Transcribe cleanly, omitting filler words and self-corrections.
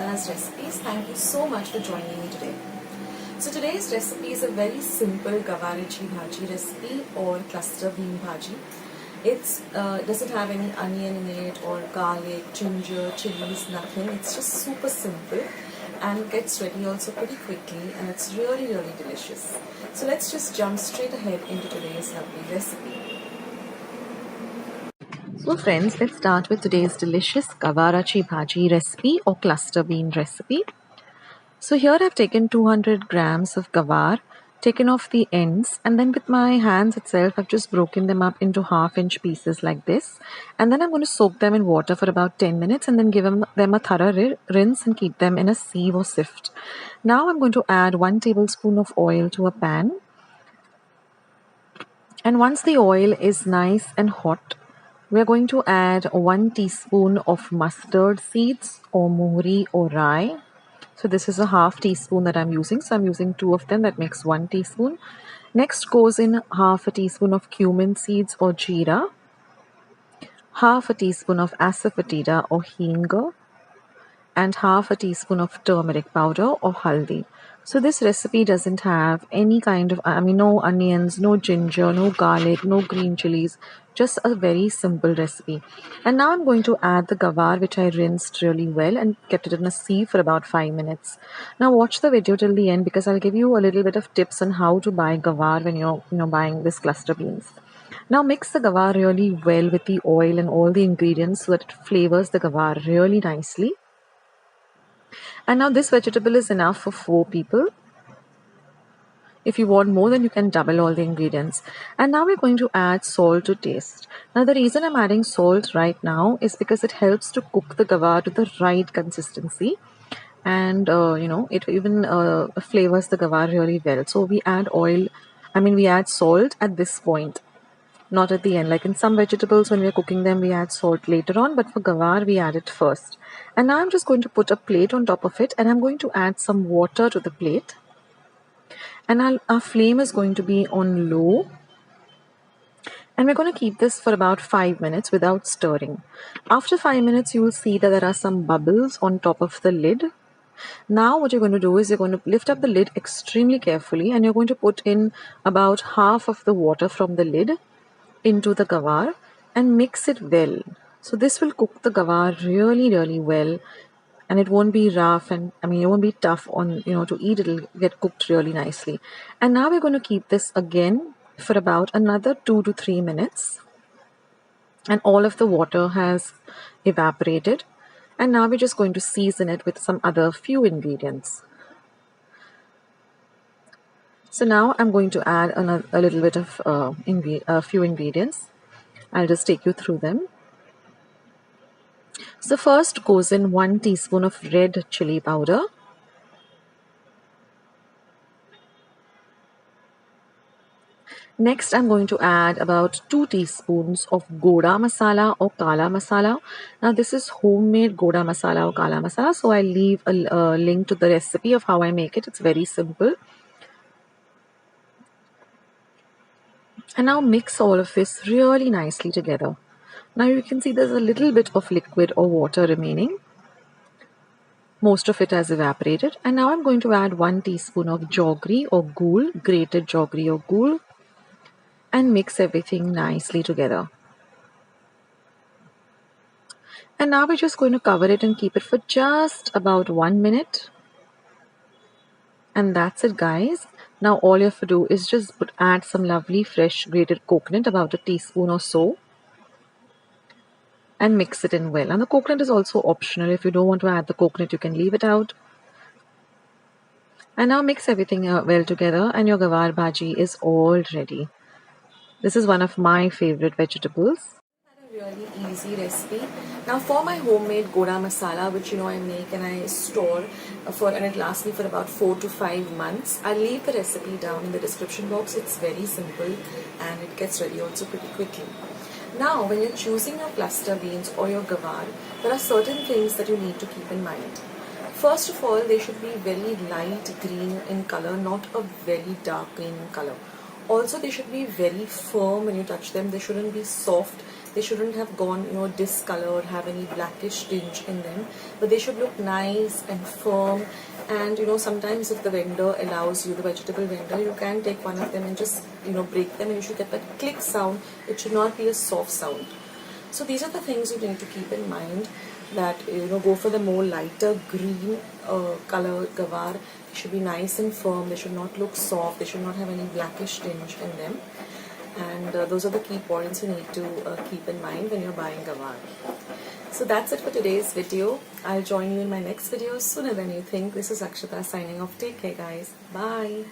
Sabudana's recipes. Thank you so much for joining me today. So today's recipe is a very simple Gavarichi Bhaji recipe or cluster bean Bhaji. It doesn't have any onion in it or garlic, ginger, chillies, nothing. It's just super simple and gets ready also pretty quickly, and it's really delicious. So let's just jump straight ahead into today's lovely recipe. So friends, let's start with today's delicious Gavarichi Bhaji recipe or cluster bean recipe. So here I've taken 200 grams of gavar, taken off the ends, and then with my hands itself I've just broken them up into half-inch pieces like this. And then I'm going to soak them in water for about 10 minutes and then give them a thorough rinse and keep them in a sieve or sift. Now I'm going to add 1 tablespoon of oil to a pan. And once the oil is nice and hot, we are going to add 1 teaspoon of mustard seeds or mohri or rye. So this is a half teaspoon that I'm using. So I'm using 2 of them. That makes 1 teaspoon. Next goes in half a teaspoon of cumin seeds or jeera, half a teaspoon of asafoetida or hing, and half a teaspoon of turmeric powder or haldi. So this recipe doesn't have any kind of, no onions, no ginger, no garlic, no green chilies, just a very simple recipe. And now I'm going to add the gavar, which I rinsed really well and kept it in a sieve for about 5 minutes. Now watch the video till the end because I'll give you a little bit of tips on how to buy gavar when you're buying this cluster beans. Now mix the gavar really well with the oil and all the ingredients so that it flavors the gavar really nicely. And now this vegetable is enough for 4 people. If you want more, then you can double all the ingredients. And now we're going to add salt to taste. Now the reason I'm adding salt right now is because it helps to cook the gavar to the right consistency. And it even flavors the gavar really well. So we add we add salt at this point, not at the end. Like in some vegetables, when we're cooking them, we add salt later on, but for gavar, we add it first. And now I'm just going to put a plate on top of it, and I'm going to add some water to the plate. And our flame is going to be on low. And we're going to keep this for about 5 minutes without stirring. After 5 minutes, you will see that there are some bubbles on top of the lid. Now what you're going to do is you're going to lift up the lid extremely carefully, and you're going to put in about half of the water from the lid into the gavar and mix it well. So this will cook the gavar really well, and it won't be rough, and it won't be tough on to eat. It'll get cooked really nicely. And now we're going to keep this again for about another 2 to 3 minutes, and all of the water has evaporated. And now we're just going to season it with some other few ingredients. So now I'm going to add a little bit of a few ingredients. I'll just take you through them. So first goes in 1 teaspoon of red chili powder. Next, I'm going to add about 2 teaspoons of goda masala or kala masala. Now this is homemade goda masala or kala masala. So I'll leave a link to the recipe of how I make it. It's very simple. And now mix all of this really nicely together. Now you can see there's a little bit of liquid or water remaining. Most of it has evaporated. And now I'm going to add 1 teaspoon of jaggery or ghul, grated jaggery or ghul, and mix everything nicely together. And now we're just going to cover it and keep it for just about 1 minute. And that's it, guys. Now all you have to do is just add some lovely fresh grated coconut, about a teaspoon or so, and mix it in well. And the coconut is also optional. If you don't want to add the coconut, you can leave it out. And now mix everything well together, and your gavar bhaji is all ready. This is one of my favorite vegetables. A really easy recipe. Now for my homemade goda masala, which I make and I store and it lasts me for about 4 to 5 months. I'll leave the recipe down in the description box. It's very simple and it gets ready also pretty quickly. Now when you're choosing your cluster beans or your gavar, there are certain things that you need to keep in mind. First of all, they should be very light green in color, not a very dark green in color. Also, they should be very firm when you touch them. They shouldn't be soft. They shouldn't have gone, discolored, have any blackish tinge in them, but they should look nice and firm. And sometimes if the vendor allows you, the vegetable vendor, you can take one of them and just break them, and you should get that click sound. It should not be a soft sound. So these are the things you need to keep in mind, that go for the more lighter green color Gavar. They should be nice and firm. They should not look soft. They should not have any blackish tinge in them. And those are the key points you need to keep in mind when you're buying Gavar. So that's it for today's video. I'll join you in my next video sooner than you think. This is Akshata signing off. Take care, guys. Bye.